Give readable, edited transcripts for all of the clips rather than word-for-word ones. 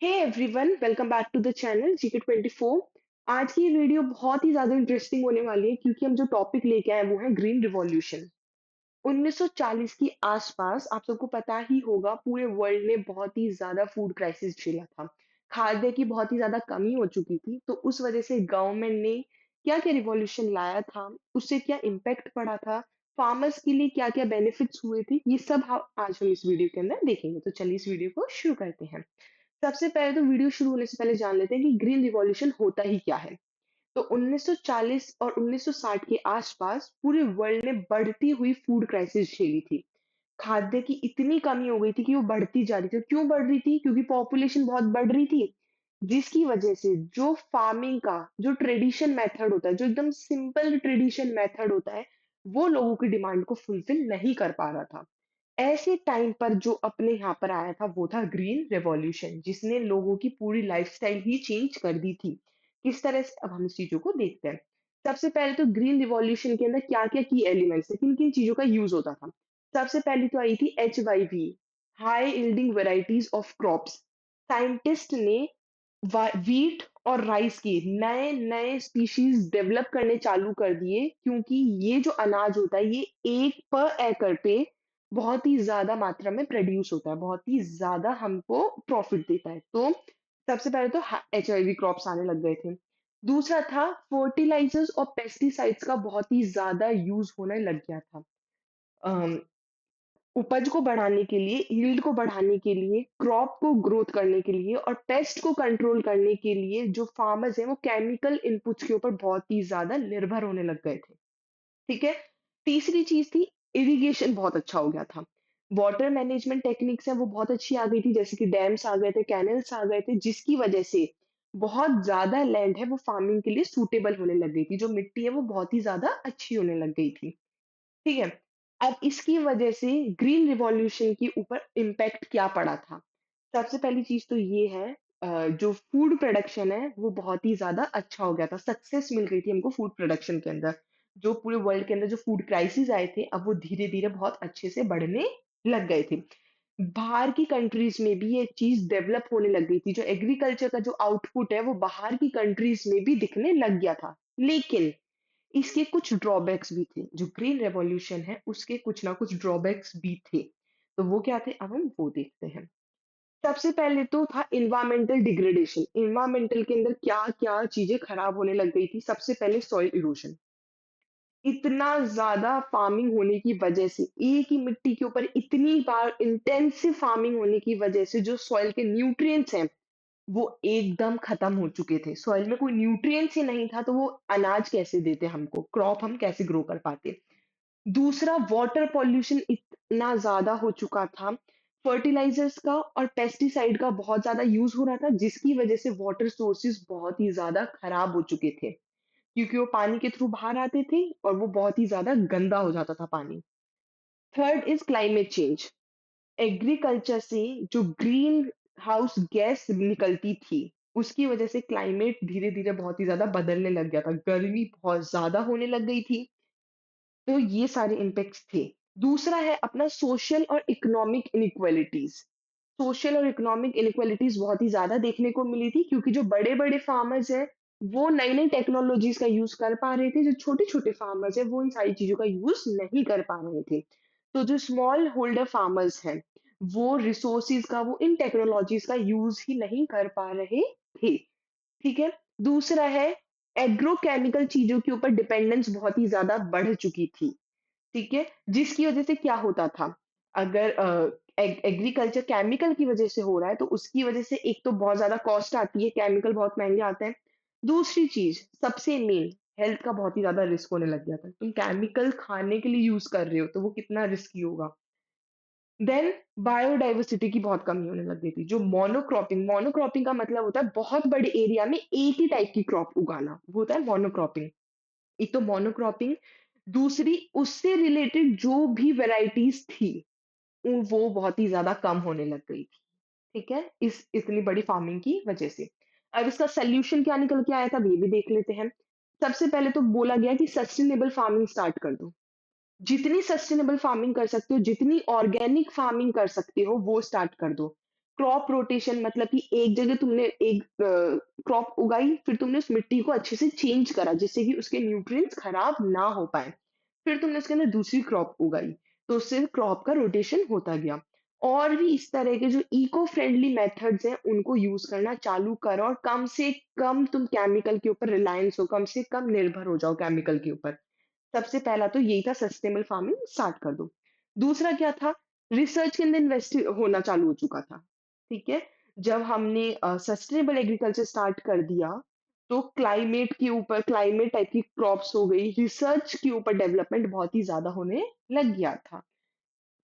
Hey everyone, welcome back to the channel GK24। आज की ये वीडियो बहुत ही ज्यादा इंटरेस्टिंग होने वाली है क्योंकि हम जो टॉपिक लेके आए वो है ग्रीन रिवॉल्यूशन। 1940 के आसपास आप सबको पता ही होगा, पूरे वर्ल्ड ने बहुत ही ज्यादा फूड क्राइसिस झेला था। खाद्य की बहुत ही ज्यादा कमी हो चुकी थी, तो उस वजह से गवर्नमेंट ने क्या क्या रिवॉल्यूशन लाया था, उससे क्या इम्पैक्ट पड़ा था, फार्मर्स के लिए क्या क्या बेनिफिट्स हुए थे, ये सब आज हम इस वीडियो के अंदर देखेंगे। तो चलिए इस वीडियो को शुरू करते हैं। सबसे पहले तो वीडियो शुरू होने से पहले जान लेते हैं कि ग्रीन रिवॉल्यूशन होता ही क्या है। तो 1940 और 1960 के आसपास पूरे वर्ल्ड ने बढ़ती हुई फूड क्राइसिस झेली थी। खाद्य की इतनी कमी हो गई थी कि वो बढ़ती जा रही थी। क्यों बढ़ रही थी? क्योंकि पॉपुलेशन बहुत बढ़ रही थी, जिसकी वजह से जो फार्मिंग का जो ट्रेडिशन मेथड होता है, जो एकदम सिंपल ट्रेडिशन मेथड होता है, वो लोगों की डिमांड को फुलफिल नहीं कर पा रहा था। ऐसे टाइम पर जो अपने यहाँ पर आया था वो था ग्रीन रेवोल्यूशन, जिसने लोगों की पूरी लाइफस्टाइल ही चेंज कर दी थी। किस तरह से, अब हम इस चीजों को देखते हैं। सबसे पहले तो ग्रीन रिवॉल्यूशन के अंदर क्या क्या की एलिमेंट्स थे, किन किन चीजों का यूज होता था। सबसे पहली तो आई थी HYV, high yielding varieties of crops. Scientist ने व्हीट और राइस की नए नए स्पीशीज डेवलप करने चालू कर दिए, क्योंकि ये जो अनाज होता है ये एक पर एकड़ पे बहुत ही ज्यादा मात्रा में प्रोड्यूस होता है, बहुत ही ज्यादा हमको प्रॉफिट देता है। तो सबसे पहले तो HIV क्रॉप्स आने लग गए थे। दूसरा था फर्टिलाइजर्स और पेस्टिसाइड्स का बहुत ही ज्यादा यूज होने लग गया था। उपज को बढ़ाने के लिए, यील्ड को बढ़ाने के लिए, क्रॉप को ग्रोथ करने के लिए और पेस्ट को कंट्रोल करने के लिए जो फार्मर्स हैं वो केमिकल इनपुट्स के ऊपर बहुत ही ज्यादा निर्भर होने लग गए थे। ठीक है। तीसरी चीज थी, इरिगेशन बहुत अच्छा हो गया था। वाटर मैनेजमेंट टेक्निक्स है वो बहुत अच्छी आ गई थी, जैसे कि डैम्स आ गए थे, कैनल्स आ गए थे, जिसकी वजह से बहुत ज्यादा लैंड है वो फार्मिंग के लिए सूटेबल होने लग गई थी। जो मिट्टी है वो बहुत ही ज्यादा अच्छी होने लग गई थी। ठीक है। अब इसकी वजह से ग्रीन रिवॉल्यूशन के ऊपर इम्पैक्ट क्या पड़ा था। सबसे पहली चीज तो ये है, जो फूड प्रोडक्शन है वो बहुत ही ज्यादा अच्छा हो गया था, सक्सेस मिल गई थी हमको फूड प्रोडक्शन के अंदर। जो पूरे वर्ल्ड के अंदर जो फूड क्राइसिस आए थे, अब वो धीरे धीरे बहुत अच्छे से बढ़ने लग गए थे। बाहर की कंट्रीज में भी ये चीज डेवलप होने लग गई थी, जो एग्रीकल्चर का जो आउटपुट है वो बाहर की कंट्रीज में भी दिखने लग गया था। लेकिन इसके कुछ ड्रॉबैक्स भी थे। जो ग्रीन रेवोल्यूशन है उसके कुछ ना कुछ ड्रॉबैक्स भी थे। तो वो क्या थे, अब हम वो देखते हैं। सबसे पहले तो था इन्वायरमेंटल डिग्रेडेशन। इन्वायरमेंटल के अंदर क्या क्या चीजें खराब होने लग गई थी। सबसे पहले सॉइल इरोजन। इतना ज्यादा फार्मिंग होने की वजह से, एक ही मिट्टी के ऊपर इतनी बार इंटेंसिव फार्मिंग होने की वजह से जो सॉइल के न्यूट्रिएंट्स हैं वो एकदम खत्म हो चुके थे। सॉइल में कोई न्यूट्रिएंट्स ही नहीं था, तो वो अनाज कैसे देते हमको, क्रॉप हम कैसे ग्रो कर पाते। दूसरा, वाटर पॉल्यूशन इतना ज्यादा हो चुका था। फर्टिलाइजर्स का और पेस्टिसाइड का बहुत ज्यादा यूज हो रहा था, जिसकी वजह से वाटर सोर्सेज बहुत ही ज्यादा खराब हो चुके थे, क्योंकि वो पानी के थ्रू बाहर आते थे और वो बहुत ही ज्यादा गंदा हो जाता था पानी। Third is climate change. Agriculture से जो ग्रीन हाउस गैस निकलती थी, उसकी वजह से क्लाइमेट धीरे धीरे बहुत ही ज्यादा बदलने लग गया था, गर्मी बहुत ज्यादा होने लग गई थी। तो ये सारे इम्पैक्ट्स थे। दूसरा है अपना सोशल और इकोनॉमिक इनइक्वालिटीज। सोशल और इकोनॉमिक इनइक्वालिटीज बहुत ही ज्यादा देखने को मिली थी, क्योंकि जो बड़े बड़े फार्मर्स हैं वो नई नई टेक्नोलॉजीज का यूज कर पा रहे थे, जो छोटे छोटे फार्मर्स हैं वो इन सारी चीजों का यूज नहीं कर पा रहे थे। तो जो स्मॉल होल्डर फार्मर्स हैं वो रिसोर्सिस का, वो इन टेक्नोलॉजीज का यूज ही नहीं कर पा रहे थे। ठीक है। दूसरा है, एग्रोकेमिकल चीजों के ऊपर डिपेंडेंस बहुत ही ज्यादा बढ़ चुकी थी। ठीक है। जिसकी वजह से क्या होता था, अगर एग्रीकल्चर केमिकल की वजह से हो रहा है तो उसकी वजह से एक तो बहुत ज्यादा कॉस्ट आती है, केमिकल बहुत महंगे आते हैं। दूसरी चीज, सबसे मेन, हेल्थ का बहुत ही ज्यादा रिस्क होने लग गया था। तुम केमिकल खाने के लिए यूज कर रहे हो तो वो कितना रिस्की होगा। देन बायोडाइवर्सिटी की बहुत कमी होने लग गई थी। जो मोनोक्रॉपिंग, मोनोक्रॉपिंग का मतलब होता है बहुत बड़े एरिया में एक ही टाइप की क्रॉप उगाना, वो होता है मोनोक्रॉपिंग। एक तो मोनोक्रॉपिंग, दूसरी उससे रिलेटेड जो भी वैरायटीज थी वो बहुत ही ज्यादा कम होने लग गई थी। ठीक है, इस इतनी बड़ी फार्मिंग की वजह से। अब इसका सोल्यूशन क्या निकल के आया था, ये भी देख लेते हैं। सबसे पहले तो बोला गया कि सस्टेनेबल फार्मिंग स्टार्ट कर दो। जितनी सस्टेनेबल फार्मिंग कर सकते हो, जितनी ऑर्गेनिक फार्मिंग कर सकते हो वो स्टार्ट कर दो। क्रॉप रोटेशन मतलब कि एक जगह तुमने एक क्रॉप उगाई, फिर तुमने उस मिट्टी को अच्छे से चेंज करा जिससे कि उसके न्यूट्रिएंट्स खराब ना हो पाए। फिर तुमने उसके अंदर दूसरी क्रॉप उगाई, तो उससे क्रॉप का रोटेशन होता गया। और भी इस तरह के जो इको फ्रेंडली मेथड्स हैं उनको यूज करना चालू करो, और कम से कम तुम केमिकल के ऊपर रिलायंस हो, कम से कम निर्भर हो जाओ केमिकल के ऊपर। सबसे पहला तो यही था, सस्टेनेबल फार्मिंग स्टार्ट कर दो। दूसरा क्या था, रिसर्च के अंदर इन्वेस्ट होना चालू हो चुका था। ठीक है, जब हमने सस्टेनेबल एग्रीकल्चर स्टार्ट कर दिया, तो क्लाइमेट के ऊपर, क्लाइमेट टाइप की क्रॉप्स हो गई, रिसर्च के ऊपर डेवलपमेंट बहुत ही ज्यादा होने लग गया था।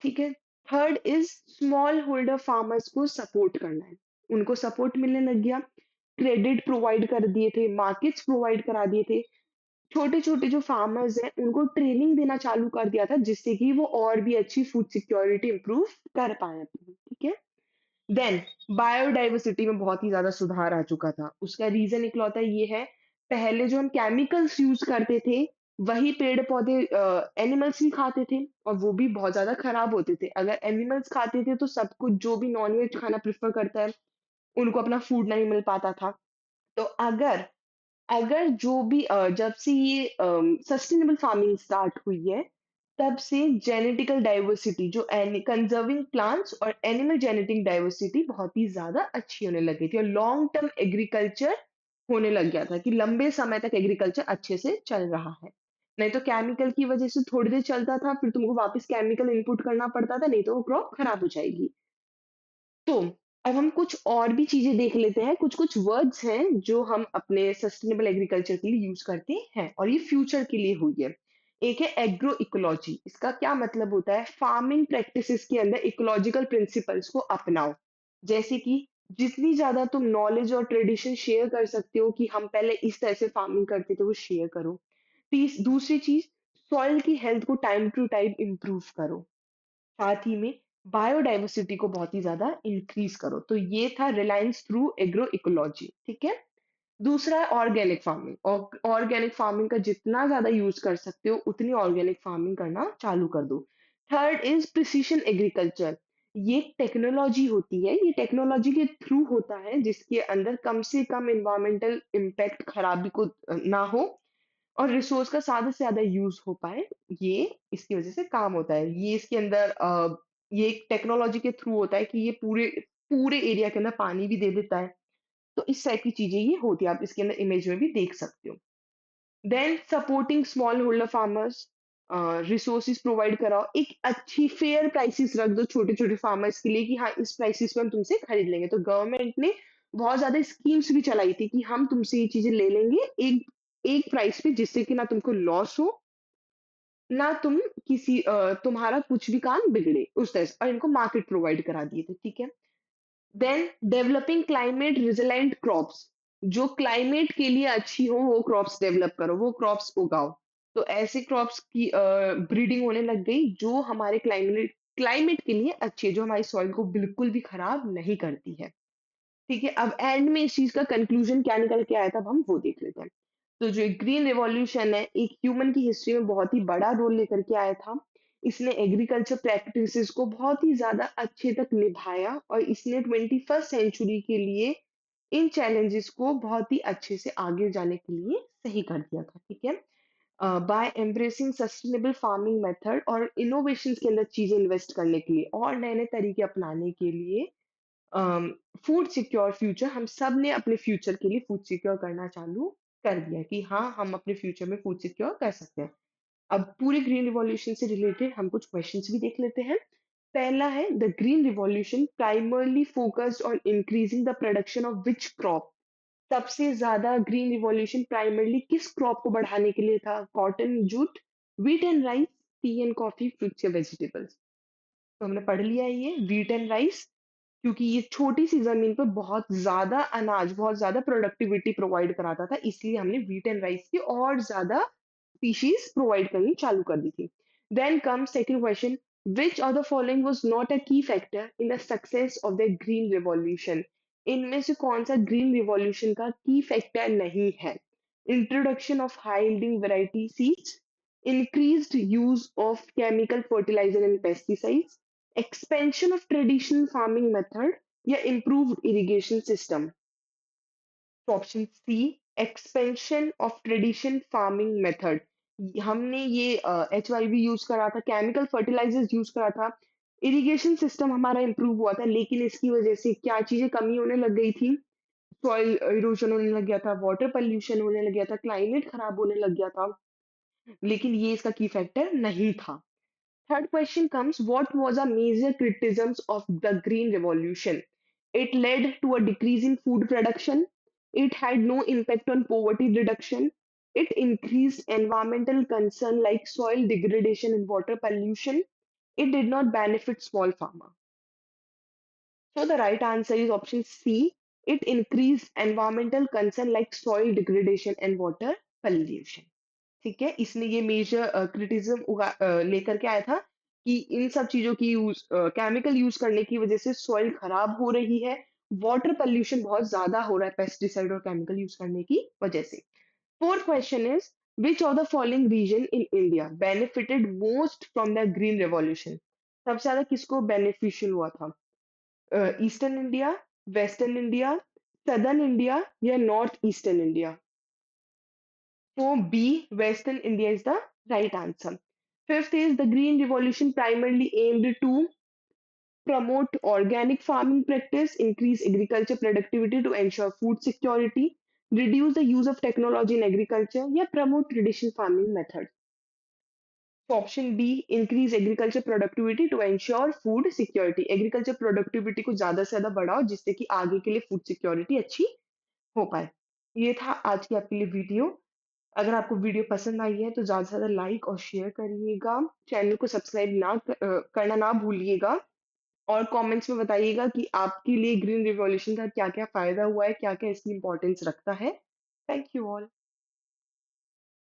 ठीक है। Third is small holder farmers को सपोर्ट करना है, उनको सपोर्ट मिलने लग गया, क्रेडिट प्रोवाइड कर दिए थे, मार्केट्स प्रोवाइड करा दिए थे। छोटे-छोटे जो फार्मर्स हैं, उनको ट्रेनिंग देना चालू कर दिया था, जिससे कि वो और भी अच्छी फूड सिक्योरिटी इंप्रूव कर पाएँ अपनी, ठीक है? देन बायोडायवर्सिटी में बहुत ही ज़्यादा सुधार आ चुका था। उसका रीज़न इकलौता ये है, पहले जो हम केमिकल्स यूज़ करते थे, वही पेड़-पौधे एनिमल्स भी खाते थे, और वो भी बहुत ज़्यादा खराब होते थे। अगर एनिमल्स खाते थे, तो सब कुछ जो भी नॉन-वेज खाना प्रेफ़र करता है, उनको अपना फूड नहीं मिल पाता था। तो अगर अगर जो भी जब से ये सस्टेनेबल फार्मिंग स्टार्ट हुई है, तब से जेनेटिकल डाइवर्सिटी जो कंजर्विंग प्लांट्स और एनिमल जेनेटिक डाइवर्सिटी बहुत ही ज़्यादा अच्छी होने लगी थी, और लॉन्ग टर्म एग्रीकल्चर होने लग गया था कि लंबे समय तक एग्रीकल्चर अच्छे से चल रहा है। नहीं तो केमिकल की वजह से थोड़ी देर चलता था, फिर तुमको वापस केमिकल इनपुट करना पड़ता था, नहीं तो वो क्रॉप खराब हो जाएगी। तो अब हम कुछ और भी चीजें देख लेते हैं, कुछ-कुछ वर्ड्स हैं जो हम अपने सस्टेनेबल एग्रीकल्चर के लिए यूज करते हैं, और ये फ्यूचर के लिए हुई है। एक है एग्रो इकोलॉजी। इसका क्या मतलब होता है, फार्मिंग प्रैक्टिसेस के अंदर इकोलॉजिकल प्रिंसिपल्स को अपनाओ। जैसे कि जितनी ज्यादा तुम नॉलेज और ट्रेडिशन शेयर कर सकते हो कि हम पहले इस तरह से फार्मिंग करते थे, वो शेयर करो। दूसरी चीज, सॉइल की हेल्थ को टाइम टू टाइम इम्प्रूव करो। साथ ही में बायोडायवर्सिटी को बहुत ही ज़्यादा इंक्रीज़ करो। तो ये था रिलायंस थ्रू एग्रो इकोलॉजी, ठीक है? दूसरा है ऑर्गेनिक फार्मिंग। ऑर्गेनिक फार्मिंग का जितना ज़्यादा यूज़ कर सकते हो, उतनी ऑर्गेनिक फार्मिंग करना चालू कर दो। Third is precision agriculture. ये एक टेक्नोलॉजी होती है, ये टेक्नोलॉजी के थ्रू होता है, जिसके अंदर कम से कम एनवायरमेंटल इम्पैक्ट खराबी को ना हो, और रिसोर्स का ज़्यादा से ज़्यादा यूज़ हो पाए, ये इसकी वज़ह से काम होता है। ये इसके अंदर ये एक टेक्नोलॉजी के थ्रू होता है कि ये पूरे पूरे एरिया के अंदर पानी भी दे देता है। तो इस टाइप की चीज़ें ये होती है, आप इसके अंदर इमेज में भी देख सकते हो। Then supporting small holder farmers, resources provide कराओ, एक अच्छी फेयर प्राइसेज़ रख दो छोटे-छोटे फार्मर्स के लिए कि हाँ, इस प्राइसेज़ पे हम तुमसे खरीद लेंगे। तो गवर्नमेंट ने बहुत ज़्यादा स्कीम्स भी चलाई थी कि हम तुमसे ये चीज़ें ले लेंगे एक एक प्राइस पे, जिससे कि ना तुमको लॉस हो, ना तुम्हारा कुछ भी काम बिगड़े उस तरह से, और इनको मार्केट प्रोवाइड करा दिए थे, ठीक है? Then developing climate resilient crops, जो क्लाइमेट के लिए अच्छी हो वो क्रॉप्स डेवलप करो, वो क्रॉप्स उगाओ। तो ऐसे क्रॉप्स की ब्रीडिंग होने लग गई जो हमारे क्लाइमेट क्लाइमेट के लिए अच्छी है, जो हमारी सॉइल को बिल्कुल भी खराब नहीं करती है। ठीक है, अब एंड में इस चीज़ का कंक्लूजन क्या निकल के आया था, अब हम वो देख लेते हैं। तो जो ग्रीन रिवॉल्यूशन है, एक ह्यूमन की हिस्ट्री में बहुत ही बड़ा रोल लेकर के आया था। इसने एग्रीकल्चर प्रैक्टिसेस को बहुत ही ज़्यादा अच्छे तक निभाया, और इसने 21st सेंचुरी के लिए इन चैलेंजेस को बहुत ही अच्छे से आगे जाने के लिए सही कर दिया था, ठीक है? By embracing sustainable farming method और इनोवेशंस के अंदर चीज़ें इन्वेस्ट करने के लिए और नए-नए तरीके अपनाने के लिए, फूड सिक्योर फ्यूचर, हम सब ने अपने फ्यूचर के लिए फूड सिक्योर करना चालू कर दिया कि हाँ, हम अपने फ्यूचर में फूड सिक्योर कर सकते हैं। अब पूरे ग्रीन रिवॉल्यूशन से रिलेटेड हम कुछ क्वेश्चंस भी देख लेते हैं। पहला है, the green revolution primarily focused on increasing the production of which crop? सबसे ज्यादा ग्रीन रिवॉल्यूशन प्राइमरली किस क्रॉप को बढ़ाने के लिए था? Cotton, jute, wheat and rice, T and coffee, fruits या वेजिटेबल्स? तो हमने पढ़ लिया है ये व्हीट एंड राइस, क्योंकि ये छोटी-सी ज़मीन पे बहुत ज़्यादा अनाज, बहुत ज़्यादा प्रोडक्टिविटी प्रोवाइड कराता था, इसलिए हमने व्हीट एंड राइस की और ज़्यादा स्पीशीज़ प्रोवाइड करनी चालू कर दी थी। Then comes second question, which of the following was not a key factor in the success of the green revolution? इनमें से कौन-सा ग्रीन रिवॉल्यूशन का की फैक्टर नहीं है? Introduction of high yielding variety seeds, increased use of chemical fertilizer and pesticides, expansion of traditional farming method, या improved irrigation system? Option C, expansion of tradition farming method. हमने ये HYV use करा था, chemical fertilisers use करा था, irrigation system हमारा improve हुआ था, लेकिन इसकी वजह से क्या चीजें कमी होने लग गई थी? सॉइल इरोजन होने लग गया था, वाटर पोल्यूशन होने लग गया था, क्लाइमेट खराब होने लग गया था, लेकिन ये इसका की फैक्टर नहीं था। Third question comes, what was a major criticisms of the Green Revolution? It led to a decrease in food production. It had no impact on poverty reduction. It increased environmental concern like soil degradation and water pollution. It did not benefit small farmer. So the right answer is option C. It increased environmental concern like soil degradation and water pollution. ठीक है, इसने ये major criticism लेकर के आया था कि इन सब चीजों की केमिकल यूज करने की वजह से सॉइल खराब हो रही है, वाटर पोल्यूशन बहुत ज्यादा हो रहा है पेस्टिसाइड और केमिकल यूज करने की वजह से। Fourth question is, which of the following region in India benefited most from the green revolution? सबसे ज्यादा किसको बेनिफिशियल हुआ था? Eastern India, western India, southern India या north eastern India? So B, Western India is the right answer. Fifth is, the Green Revolution primarily aimed to promote organic farming practice, increase agriculture productivity to ensure food security, reduce the use of technology in agriculture, या promote traditional farming methods. So option B, increase agriculture productivity to ensure food security. Agriculture productivity को ज़्यादा से ज़्यादा बढ़ाओ जिससे कि आगे के लिए food security अच्छी हो पाए। ये था आज की आपके लिए वीडियो। अगर आपको वीडियो पसंद आई है तो ज़्यादा से ज़्यादा लाइक और शेयर करिएगा। चैनल को सब्सक्राइब करना ना भूलिएगा और कमेंट्स में बताइएगा कि आपके लिए ग्रीन रिवॉल्यूशन का क्या-क्या फ़ायदा हुआ है, क्या-क्या इसकी इम्पोर्टेंस रखता है। Thank you all.